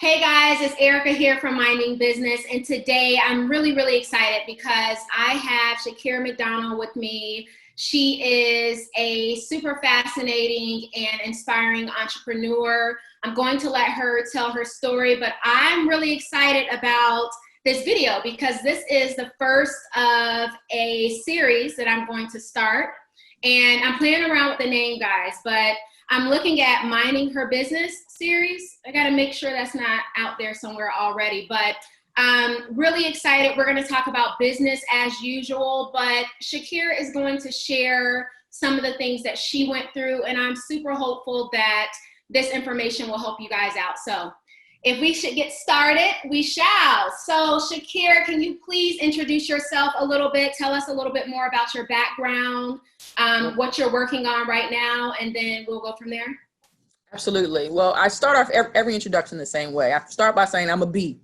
Hey guys, it's Erica here from Minding Business, and today I'm really excited because I have Shakir McDonald with me. She is a super fascinating and inspiring entrepreneur. I'm going to let her tell her story, but I'm really excited about this video because this is the first of a series that I'm going to start, and I'm playing around with the name, guys, but I'm looking at Minding Her Business series. I gotta make sure that's not out there somewhere already, but I'm really excited. We're gonna talk about business as usual, but Shakir is going to share some of the things that she went through, and I'm super hopeful that this information will help you guys out. So if we should get started, we shall. So Shakir, can you please introduce yourself a little bit? Tell us a little bit more about your background, what you're working on right now, and then we'll go from there. Absolutely. Well, I start off every introduction the same way. I start by saying I'm a B,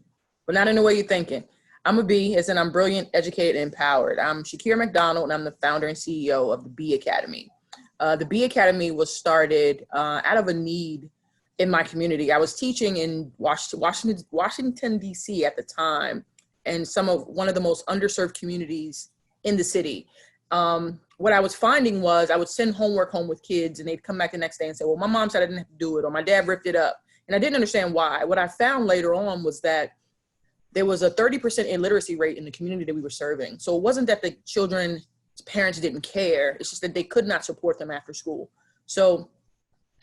but not in the way you're thinking. I'm a B, as in I'm brilliant, educated, and empowered. I'm Shakir McDonald, and I'm the founder and CEO of the B Academy. The B Academy was started out of a need in my community. I was teaching in Washington, D.C. at the time, and one of the most underserved communities in the city. What I was finding was I would send homework home with kids, and they'd come back the next day and say, well, my mom said I didn't have to do it, or my dad ripped it up. And I didn't understand why. What I found later on was that there was a 30% illiteracy rate in the community that we were serving. So it wasn't that the children's parents didn't care. It's just that they could not support them after school. So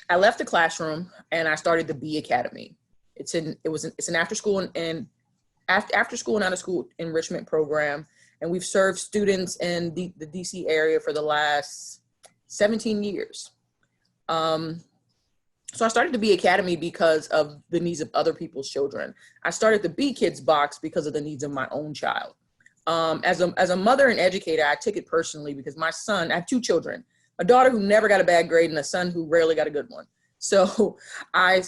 I left the classroom and I started the B Academy. It's an after school and after school and out of school enrichment program. And we've served students in the DC area for the last 17 years. So I started the B Academy because of the needs of other people's children. I started the B Kids box because of the needs of my own child. As a mother and educator, I took it personally because my son, I have two children, a daughter who never got a bad grade and a son who rarely got a good one. So I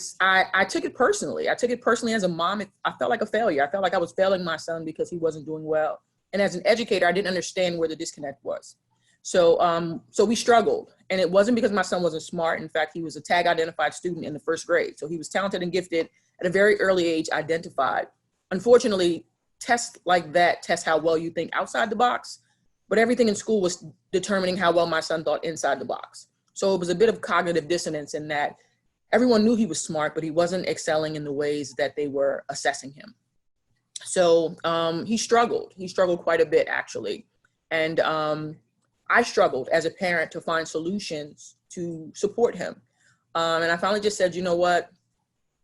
took it personally. I took it personally as a mom. I felt like a failure. I felt like I was failing my son because he wasn't doing well. And as an educator, I didn't understand where the disconnect was. So we struggled. And it wasn't because my son wasn't smart. In fact, he was a tag identified student in the first grade. So he was talented and gifted at a very early age, identified. Unfortunately, tests like that test how well you think outside the box. But everything in school was determining how well my son thought inside the box. So it was a bit of cognitive dissonance in that everyone knew he was smart, but he wasn't excelling in the ways that they were assessing him. So he struggled. He struggled quite a bit, actually. And I struggled as a parent to find solutions to support him. And I finally just said, you know what?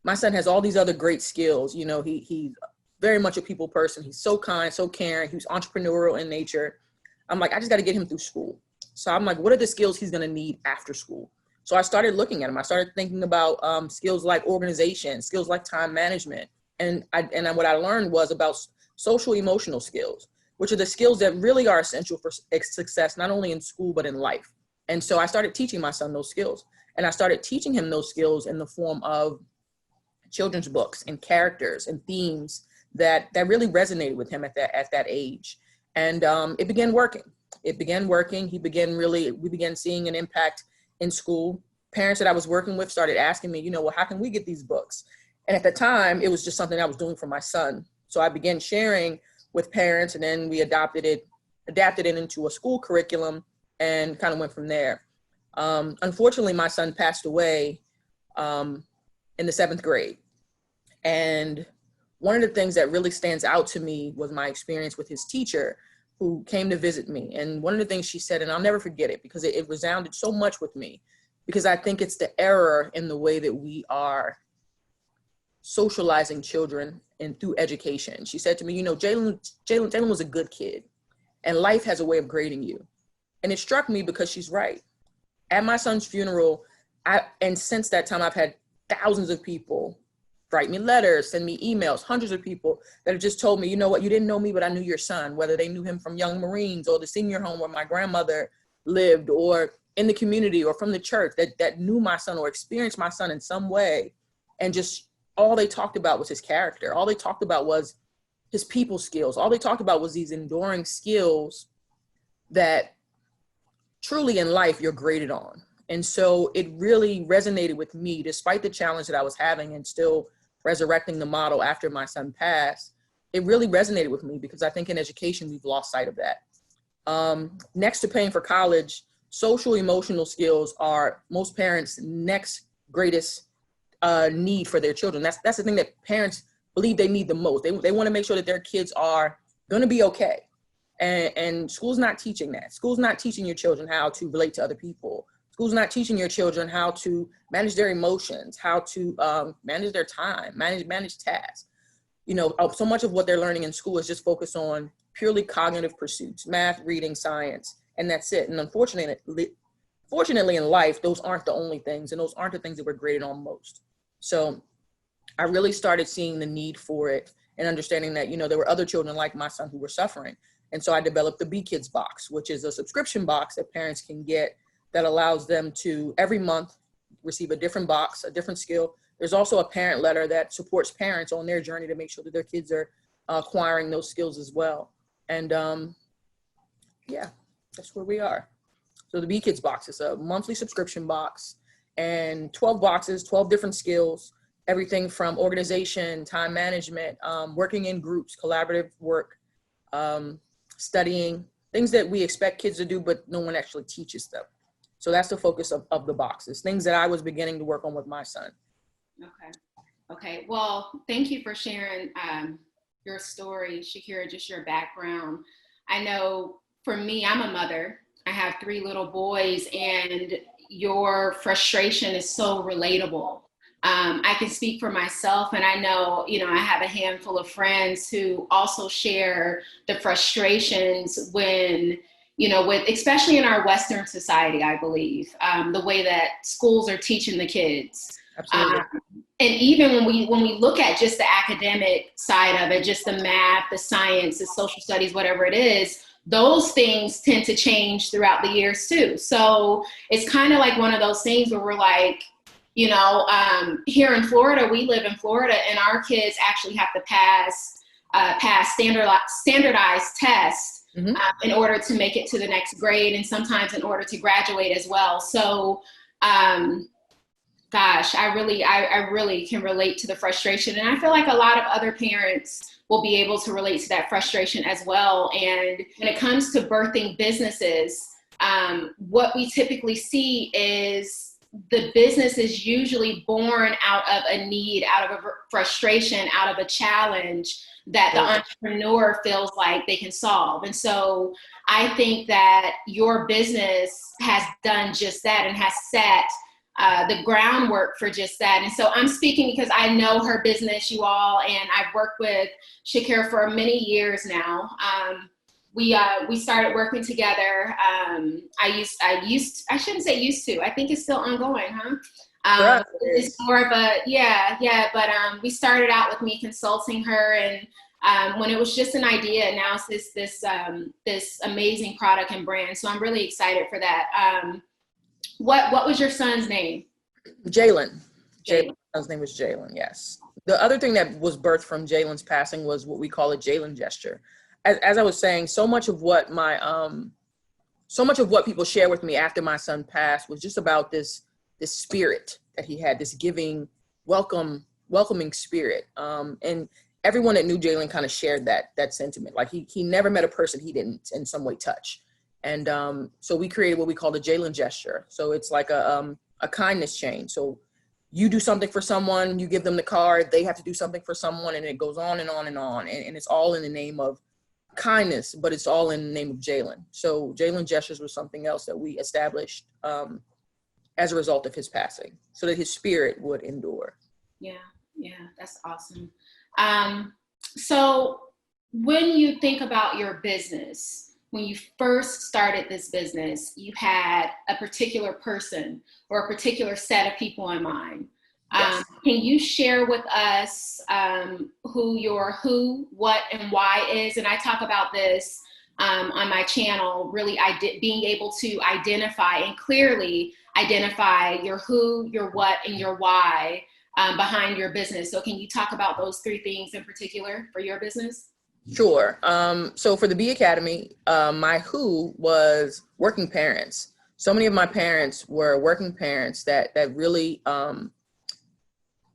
My son has all these other great skills. You know, he's very much a people person. He's so kind, so caring. He was entrepreneurial in nature. I'm like, I just got to get him through school. So I'm like, what are the skills he's going to need after school? So I started looking at him. I started thinking about skills like organization, skills like time management. And what I learned was about social emotional skills, which are the skills that really are essential for success, not only in school, but in life. And so I started teaching my son those skills. And I started teaching him those skills in the form of children's books and characters and themes that really resonated with him at that age. And it began working. We began seeing an impact in school. Parents that I was working with started asking me, well, how can we get these books? And at the time, it was just something I was doing for my son. So I began sharing with parents, and then we adapted it into a school curriculum and kind of went from there. Unfortunately, my son passed away in the 7th grade. And one of the things that really stands out to me was my experience with his teacher who came to visit me. And one of the things she said, and I'll never forget it because it resounded so much with me, because I think it's the error in the way that we are socializing children and through education. She said to me, Jaylen was a good kid and life has a way of grading you. And it struck me because she's right. At my son's funeral, and since that time, I've had thousands of people write me letters, send me emails, hundreds of people that have just told me, you know what, you didn't know me, but I knew your son, whether they knew him from Young Marines or the senior home where my grandmother lived, or in the community or from the church that knew my son or experienced my son in some way. And just all they talked about was his character. All they talked about was his people skills. All they talked about was these enduring skills that truly in life you're graded on. And so it really resonated with me, despite the challenge that I was having, and still resurrecting the model after my son passed, it really resonated with me because I think in education, we've lost sight of that. Next to paying for college, social emotional skills are most parents' next greatest need for their children. That's the thing that parents believe they need the most. They want to make sure that their kids are going to be okay. And school's not teaching that. School's not teaching your children how to relate to other people. School's not teaching your children how to manage their emotions, how to manage their time, manage tasks. You know, so much of what they're learning in school is just focused on purely cognitive pursuits, math, reading, science, and that's it. And fortunately in life, those aren't the only things, and those aren't the things that we're graded on most. So I really started seeing the need for it and understanding that, you know, there were other children like my son who were suffering. And so I developed the B Kids box, which is a subscription box that parents can get that allows them to every month receive a different box, a different skill. There's also a parent letter that supports parents on their journey to make sure that their kids are acquiring those skills as well. And yeah, that's where we are. So the B Kids box is a monthly subscription box and 12 boxes, 12 different skills, everything from organization, time management, working in groups, collaborative work, studying, things that we expect kids to do, but no one actually teaches them. So that's the focus of the boxes, things that I was beginning to work on with my son. Okay. Well, thank you for sharing your story, Shakira, just your background. I know for me, I'm a mother. I have 3 little boys, and your frustration is so relatable. I can speak for myself, and I know, you know, I have a handful of friends who also share the frustrations when, you know, with, especially in our Western society, I believe, the way that schools are teaching the kids. Absolutely. And even when we look at just the academic side of it, just the math, the science, the social studies, whatever it is, those things tend to change throughout the years too. So it's kind of like one of those things where we're like, you know, here in Florida, we live in Florida, and our kids actually have to pass standardized tests in order to make it to the next grade, and sometimes in order to graduate as well. So, gosh, I really can relate to the frustration, and I feel like a lot of other parents will be able to relate to that frustration as well. And when it comes to birthing businesses, what we typically see is the business is usually born out of a need, out of a frustration, out of a challenge that the entrepreneur feels like they can solve. And so I think that your business has done just that and has set the groundwork for just that. And so I'm speaking because I know her business, you all, and I've worked with Shakir for many years now. We started working together. I shouldn't say used to, I think it's still ongoing, huh? It's more of a, but we started out with me consulting her, and when it was just an idea, and now it's this amazing product and brand. So I'm really excited for that. What was your son's name? Jaylen. His name was Jaylen, yes. The other thing that was birthed from Jaylen's passing was what we call a Jaylen Gesture. As I was saying, so much of what people share with me after my son passed was just about this spirit that he had, this giving, welcoming spirit. And everyone that knew Jaylen kind of shared that sentiment. Like he never met a person he didn't in some way touch. And so we created what we call the Jaylen Gesture. So it's like a kindness chain. So you do something for someone, you give them the card, they have to do something for someone, and it goes on and on and on. And it's all in the name of kindness, but it's all in the name of Jaylen. So Jaylen Gestures was something else that we established as a result of his passing, so that his spirit would endure. Yeah, that's awesome. So when you think about your business, when you first started this business, you had a particular person or a particular set of people in mind. Yes. Can you share with us who your who, what, and why is? And I talk about this on my channel, really being able to identify and clearly identify your who, your what, and your why behind your business. So can you talk about those 3 things in particular for your business? Sure. So for the B Academy, my who was working parents. So many of my parents were working parents that really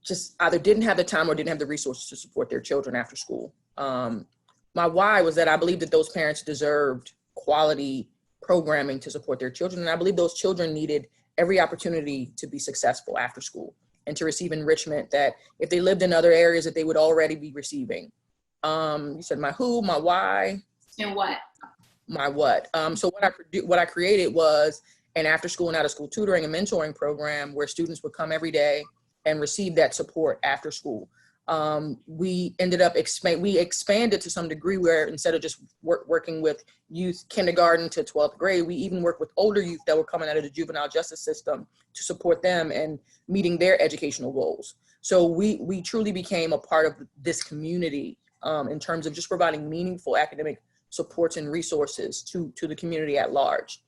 just either didn't have the time or didn't have the resources to support their children after school. My why was that I believed that those parents deserved quality programming to support their children. And I believe those children needed every opportunity to be successful after school and to receive enrichment that if they lived in other areas that they would already be receiving. You said my who, my why. And what? My what. So what I created was an after school and out of school tutoring and mentoring program where students would come every day and receive that support after school. We ended up we expanded to some degree where instead of just working with youth kindergarten to 12th grade, we even work with older youth that were coming out of the juvenile justice system to support them and meeting their educational goals. So we truly became a part of this community in terms of just providing meaningful academic supports and resources to the community at large.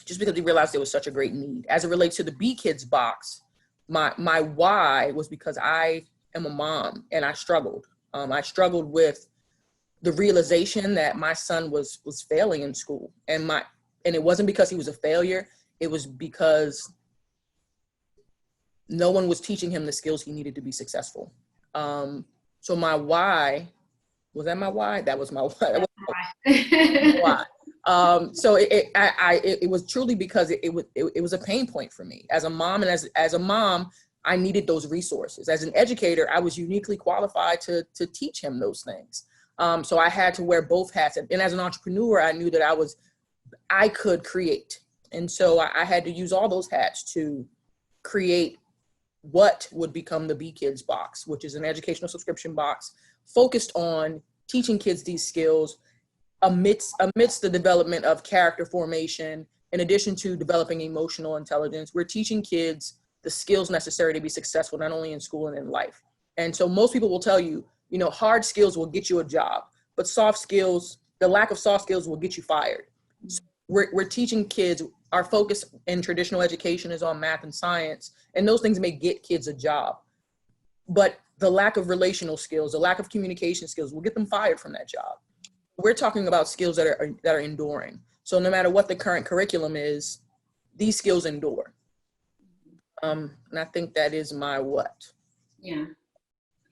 Just because we realized there was such a great need. As it relates to the B Kids box, my why was because I am a mom and I struggled. I struggled with the realization that my son was failing in school, and it wasn't because he was a failure. It was because no one was teaching him the skills he needed to be successful. So my why, was that my why? That was my why. That was my why. So it was truly because it was a pain point for me as a mom, and as a mom, I needed those resources. As an educator, I was uniquely qualified to teach him those things. So I had to wear both hats, and as an entrepreneur, I knew that I could create, and so I had to use all those hats to create what would become the B Kids box, which is an educational subscription box focused on teaching kids these skills amidst the development of character formation. In addition to developing emotional intelligence, we're teaching kids the skills necessary to be successful, not only in school and in life. And so most people will tell you, hard skills will get you a job, but soft skills, the lack of soft skills will get you fired. So we're teaching kids, our focus in traditional education is on math and science, and those things may get kids a job. But the lack of relational skills, the lack of communication skills will get them fired from that job. We're talking about skills that are enduring. So no matter what the current curriculum is, these skills endure. And I think that is my what. Yeah.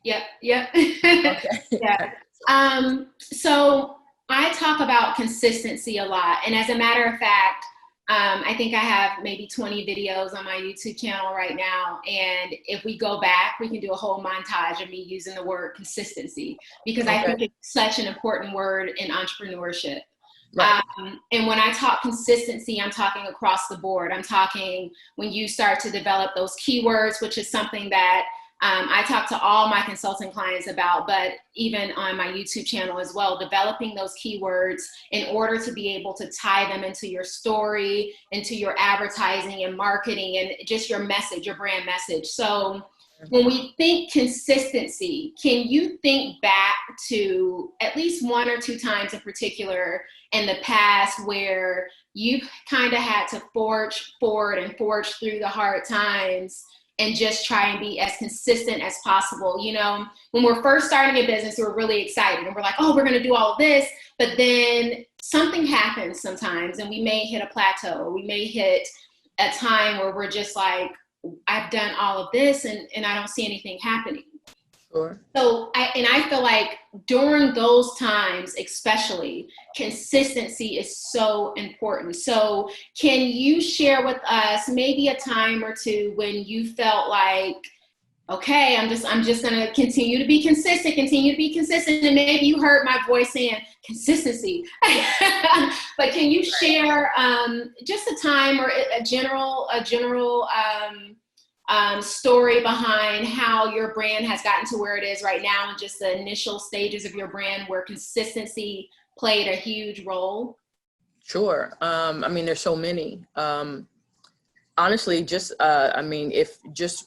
Yep. Okay. Yeah. So I talk about consistency a lot. And as a matter of fact, I think I have maybe 20 videos on my YouTube channel right now. And if we go back, we can do a whole montage of me using the word consistency, because I think it's such an important word in entrepreneurship. Right. And when I talk consistency, I'm talking across the board. I'm talking when you start to develop those keywords, which is something that I talk to all my consulting clients about, but even on my YouTube channel as well, developing those keywords in order to be able to tie them into your story, into your advertising and marketing, and just your message, your brand message. So when we think consistency, can you think back to at least one or two times in particular in the past where you kind of had to forge forward and forge through the hard times and just try and be as consistent as possible? When we're first starting a business, we're really excited and we're like, oh, we're going to do all of this. But then something happens sometimes and we may hit a plateau, or we may hit a time where we're just like, I've done all of this and I don't see anything happening. Sure. So I feel like during those times, especially, consistency is so important. So can you share with us maybe a time or two when you felt like, okay, I'm just going to continue to be consistent, and maybe you heard my voice saying consistency. But can you share just a time or a general story behind how your brand has gotten to where it is right now, and just the initial stages of your brand where consistency played a huge role? Sure. There's so many. Honestly, if just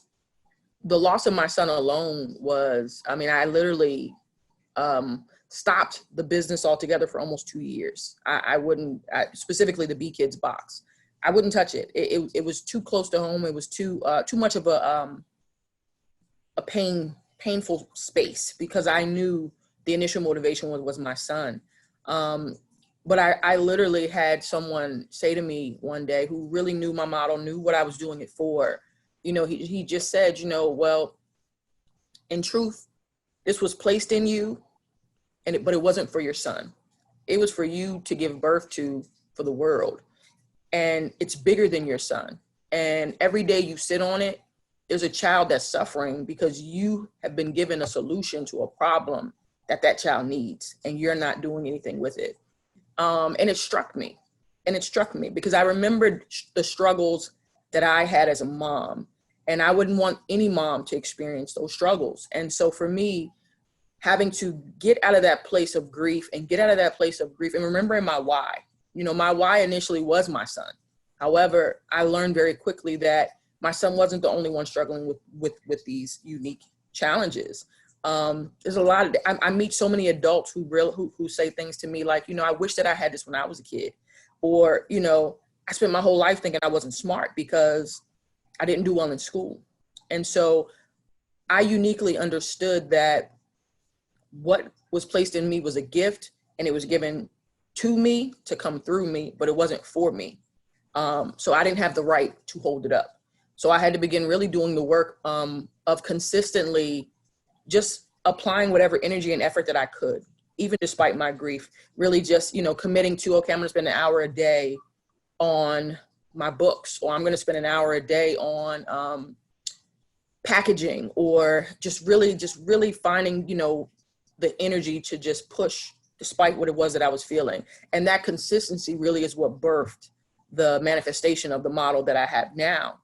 the loss of my son alone was, I literally stopped the business altogether for almost 2 years. I wouldn't, specifically the B Kids box. I wouldn't touch it. It was too close to home. It was too much of a painful space, because I knew the initial motivation was my son. But I literally had someone say to me one day, who really knew my model, knew what I was doing it for, he just said, well, in truth, this was placed in you, but it wasn't for your son. It was for you to give birth to for the world. And it's bigger than your son. And every day you sit on it, there's a child that's suffering because you have been given a solution to a problem that child needs, and you're not doing anything with it. And it struck me. Because I remembered the struggles that I had as a mom, and I wouldn't want any mom to experience those struggles. And so for me, having to get out of that place of grief and remembering my why. My why initially was my son. However, I learned very quickly that my son wasn't the only one struggling with these unique challenges. There's a lot of, I meet so many adults who say things to me like, I wish that I had this when I was a kid. Or, I spent my whole life thinking I wasn't smart because I didn't do well in school. And so I uniquely understood that what was placed in me was a gift, and it was given to me to come through me, but it wasn't for me. So I didn't have the right to hold it up. So I had to begin really doing the work of consistently just applying whatever energy and effort that I could, even despite my grief, really just, committing to, okay, I'm going to spend an hour a day on my books, or I'm going to spend an hour a day on packaging, or just really finding, the energy to just push despite what it was that I was feeling. And that consistency really is what birthed the manifestation of the model that I have now,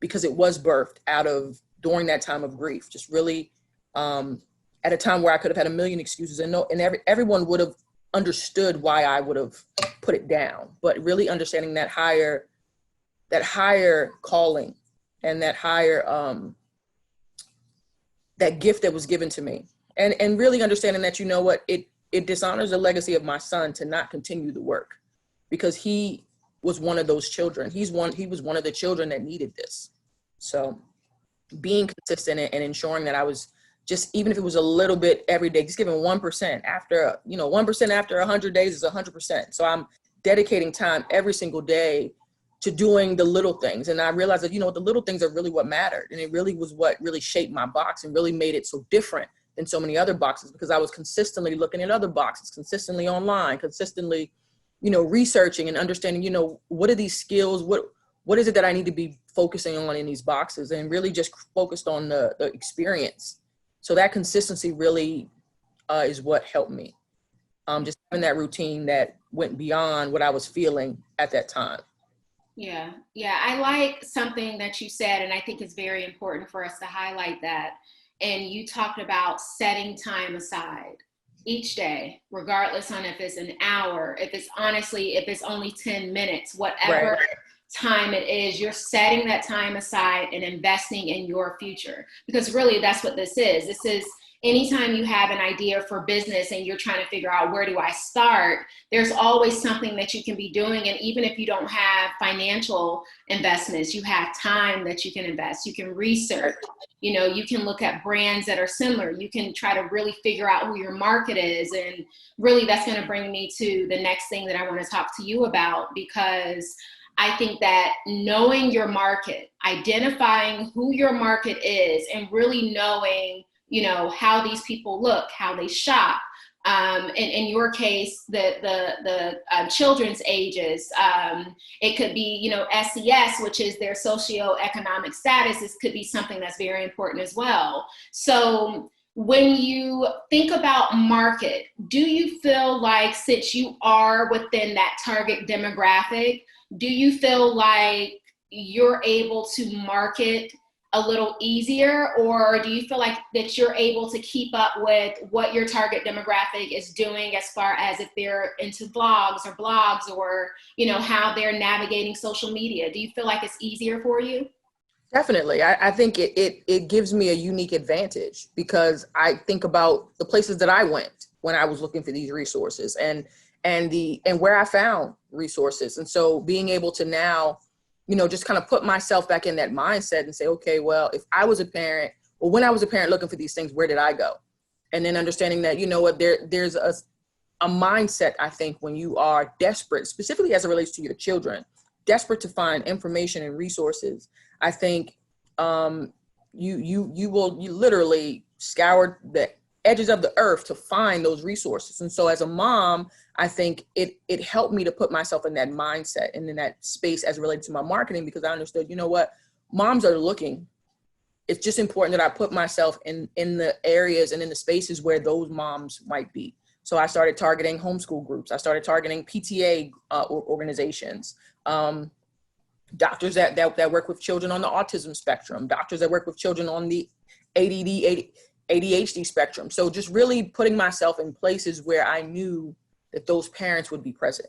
because it was birthed out of during that time of grief, just really at a time where I could have had a million excuses, and everyone would have understood why I would have put it down, but really understanding that higher calling and that higher that gift that was given to me, and really understanding that, it dishonors the legacy of my son to not continue the work, because he was one of those children. He was one of the children that needed this. So being consistent and ensuring that I was just, even if it was a little bit every day, just giving 1% after, 1% after 100 days is 100%. So I'm dedicating time every single day to doing the little things. And I realized that, the little things are really what mattered. And it really was what really shaped my box and really made it so different than so many other boxes, because I was consistently looking at other boxes, consistently online, consistently, researching and understanding, what are these skills? What is it that I need to be focusing on in these boxes, and really just focused on the experience. So that consistency really is what helped me. Just having that routine that went beyond what I was feeling at that time. Yeah. I like something that you said, and I think it's very important for us to highlight that. And you talked about setting time aside each day, regardless on if it's an hour, if it's only 10 minutes, whatever Right. time it is, you're setting that time aside and investing in your future. Because really that's what this is. This is anytime you have an idea for business and you're trying to figure out, where do I start? There's always something that you can be doing. And even if you don't have financial investments, you have time that you can invest. You can research, you can look at brands that are similar. You can try to really figure out who your market is. And really that's going to bring me to the next thing that I want to talk to you about, because I think that knowing your market, identifying who your market is, and really knowing, how these people look, how they shop. In your case, the children's ages, it could be, SES, which is their socioeconomic status. This could be something that's very important as well. So when you think about market, do you feel like, since you are within that target demographic, do you feel like you're able to market a little easier, or do you feel like that you're able to keep up with what your target demographic is doing, as far as if they're into vlogs or blogs, or, how they're navigating social media? Do you feel like it's easier for you? Definitely. I think it gives me a unique advantage, because I think about the places that I went when I was looking for these resources, and where I found resources. And so being able to now, just kind of put myself back in that mindset and say, okay, well, if I was a parent, or when I was a parent looking for these things, where did I go? And then understanding that, there's a mindset, I think, when you are desperate, specifically as it relates to your children, desperate to find information and resources. I think you literally scour the edges of the earth to find those resources. And so as a mom, I think it helped me to put myself in that mindset and in that space as related to my marketing, because I understood, you know what, moms are looking. It's just important that I put myself in the areas and in the spaces where those moms might be. So I started targeting homeschool groups. I started targeting PTA organizations, doctors that work with children on the autism spectrum, doctors that work with children on the ADD, ADHD spectrum. So just really putting myself in places where I knew that those parents would be present.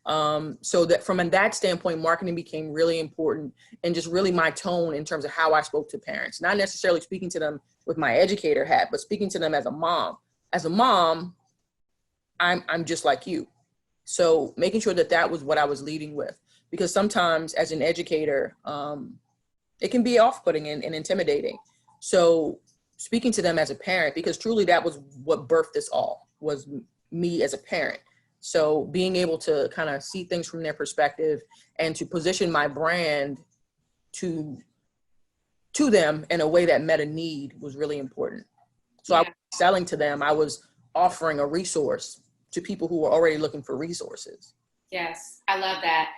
So that from that standpoint, marketing became really important, and just really my tone in terms of how I spoke to parents, not necessarily speaking to them with my educator hat, but speaking to them as a mom. As a mom, I'm just like you. So making sure that was what I was leading with, because sometimes as an educator, it can be off-putting and intimidating. So speaking to them as a parent, because truly that was what birthed this all, was me as a parent. So being able to kind of see things from their perspective and to position my brand to them in a way that met a need was really important. So I was selling to them, I was offering a resource to people who were already looking for resources. Yes, I love that.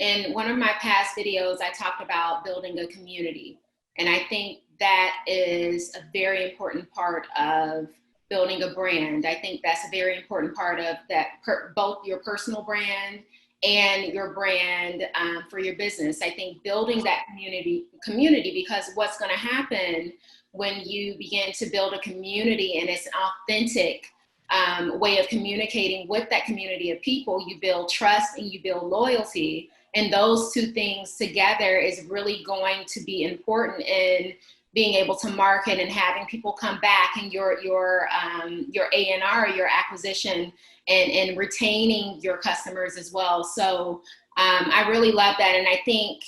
In one of my past videos, I talked about building a community. And I think that is a very important part of building a brand. I think that's a very important part of that, both your personal brand and your brand for your business. I think building that community, because what's going to happen when you begin to build a community and it's an authentic way of communicating with that community of people, you build trust and you build loyalty. And those two things together is really going to be important in being able to market and having people come back, and your A&R, your acquisition, and retaining your customers as well. So I really love that. And I think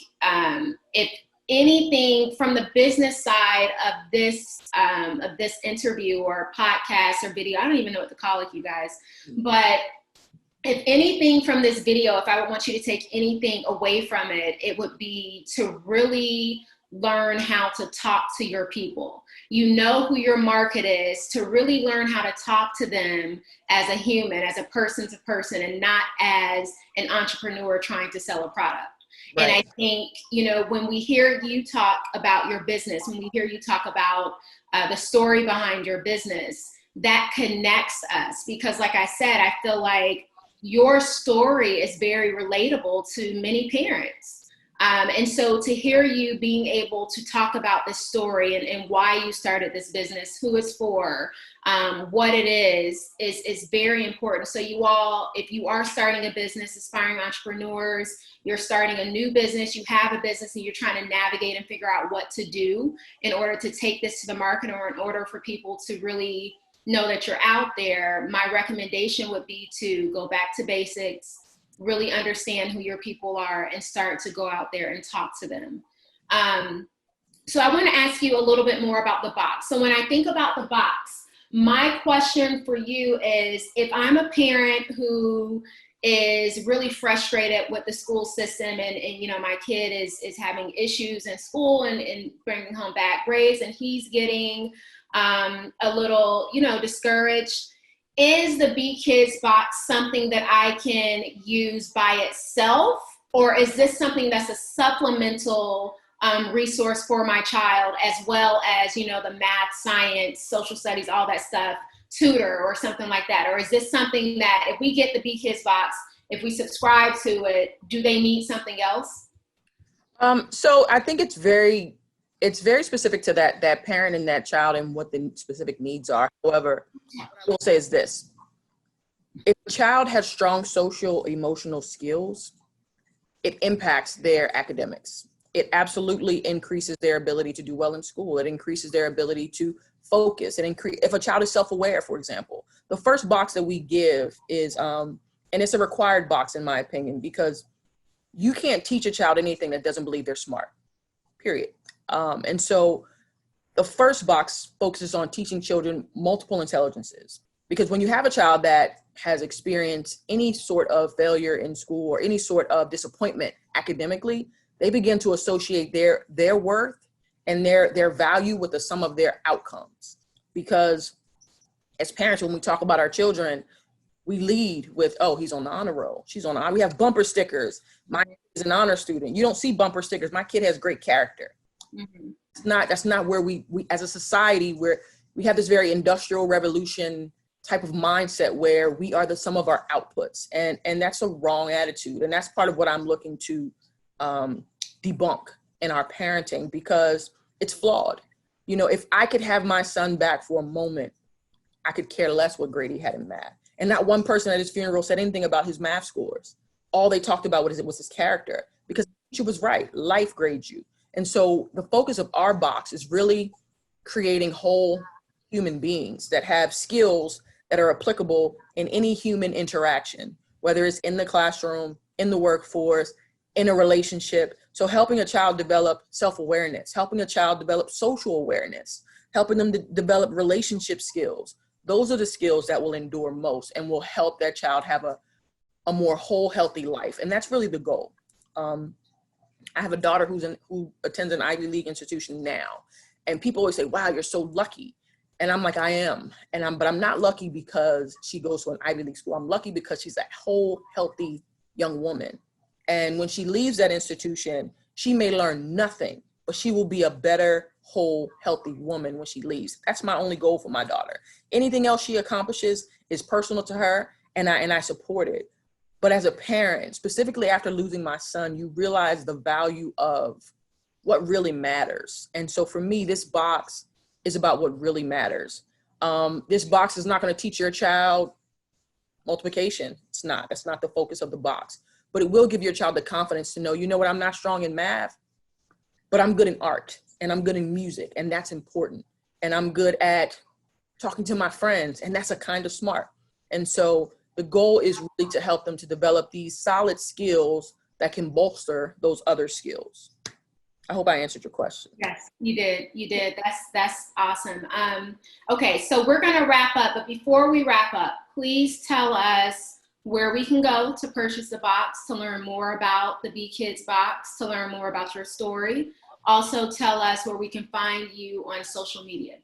if anything from the business side of this interview or podcast or video, I don't even know what to call it, you guys, but if anything from this video, if I would want you to take anything away from it, it would be to really learn how to talk to your people. You know who your market is, to really learn how to talk to them as a human, as a person to person, and not as an entrepreneur trying to sell a product. Right. And I think, when we hear you talk about your business, when we hear you talk about the story behind your business, that connects us. Because like I said, I feel like your story is very relatable to many parents. And so to hear you being able to talk about this story and why you started this business, who it's for, what it is very important. So you all, if you are starting a business, aspiring entrepreneurs, you're starting a new business, you have a business and you're trying to navigate and figure out what to do in order to take this to the market, or in order for people to really know that you're out there, my recommendation would be to go back to basics, really understand who your people are, and start to go out there and talk to them. So I want to ask you a little bit more about the box. So when I think about the box, my question for you is, if I'm a parent who is really frustrated with the school system, and my kid is having issues in school and bringing home bad grades, and he's getting a little, discouraged, is the Be Kids box something that I can use by itself? Or is this something that's a supplemental resource for my child, as well as, the math, science, social studies, all that stuff, tutor or something like that? Or is this something that if we get the Be Kids box, if we subscribe to it, do they need something else? So I think it's very specific to that parent and that child and what the specific needs are. However, what I will say is this: if a child has strong social emotional skills, it impacts their academics. It absolutely increases their ability to do well in school. It increases their ability to focus. If a child is self-aware, for example, the first box that we give is, and it's a required box in my opinion, because you can't teach a child anything that doesn't believe they're smart, period. And so the first box focuses on teaching children multiple intelligences, because when you have a child that has experienced any sort of failure in school or any sort of disappointment academically, they begin to associate their worth and their value with the sum of their outcomes. Because as parents, when we talk about our children, we lead with, oh, he's on the honor roll. She's on the honor. We have bumper stickers. My kid is an honor student. You don't see bumper stickers. My kid has great character. Mm-hmm. That's not where we as a society, where we have this very industrial revolution type of mindset where we are the sum of our outputs. And that's a wrong attitude. And that's part of what I'm looking to debunk in our parenting, because it's flawed. You know, if I could have my son back for a moment, I could care less what grade he had in math. And not one person at his funeral said anything about his math scores. All they talked about was his character, because the teacher was right. Life grades you. And so the focus of our box is really creating whole human beings that have skills that are applicable in any human interaction, whether it's in the classroom, in the workforce, in a relationship. So helping a child develop self-awareness, helping a child develop social awareness, helping them to develop relationship skills. Those are the skills that will endure most and will help that child have a more whole, healthy life. And that's really the goal. I have a daughter who attends an Ivy League institution now. And people always say, wow, you're so lucky. And I'm like, I am. But I'm not lucky because she goes to an Ivy League school. I'm lucky because she's a whole, healthy young woman. And when she leaves that institution, she may learn nothing, but she will be a better, whole, healthy woman when she leaves. That's my only goal for my daughter. Anything else she accomplishes is personal to her, and I support it. But as a parent, specifically after losing my son, you realize the value of what really matters. And so for me, this box is about what really matters. This box is not going to teach your child multiplication. It's not. That's not the focus of the box. But it will give your child the confidence to know, you know what, I'm not strong in math, but I'm good in art and I'm good in music, and that's important. And I'm good at talking to my friends, and that's a kind of smart. And so the goal is really to help them to develop these solid skills that can bolster those other skills. I hope I answered your question. Yes, you did. You did. That's awesome. Okay, so we're going to wrap up. But before we wrap up, please tell us where we can go to purchase the box, to learn more about the Be Kids box, to learn more about your story. Also tell us where we can find you on social media.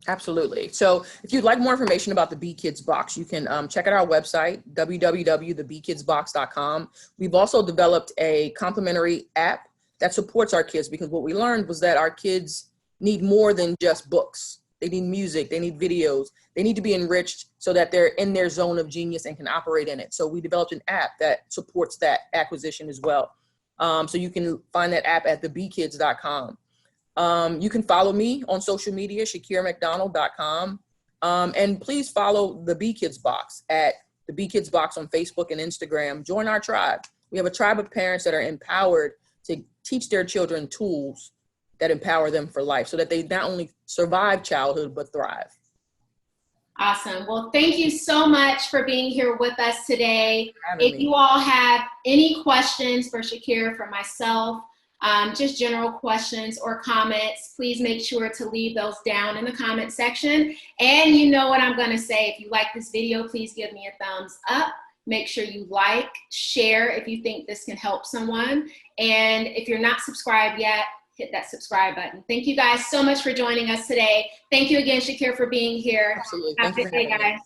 Absolutely. So if you'd like more information about the Be Kids box, you can check out our website, www.thebekidsbox.com. We've also developed a complimentary app that supports our kids, because what we learned was that our kids need more than just books. They need music, they need videos, they need to be enriched so that they're in their zone of genius and can operate in it. So we developed an app that supports that acquisition as well. So you can find that app at thebekids.com. You can follow me on social media, shakirmcdonald.com. And please follow the Be Kids box at the Be Kids box on Facebook and Instagram. Join our tribe. We have a tribe of parents that are empowered to teach their children tools that empower them for life, so that they not only survive childhood, but thrive. Awesome. Well, thank you so much for being here with us today. If you all have any questions for Shakir, for myself, just general questions or comments, please make sure to leave those down in the comment section. And you know what I'm going to say. If you like this video, please give me a thumbs up. Make sure you like, share if you think this can help someone. And if you're not subscribed yet, hit that subscribe button. Thank you guys so much for joining us today. Thank you again, Shakir, for being here. Absolutely. Have a good day, guys.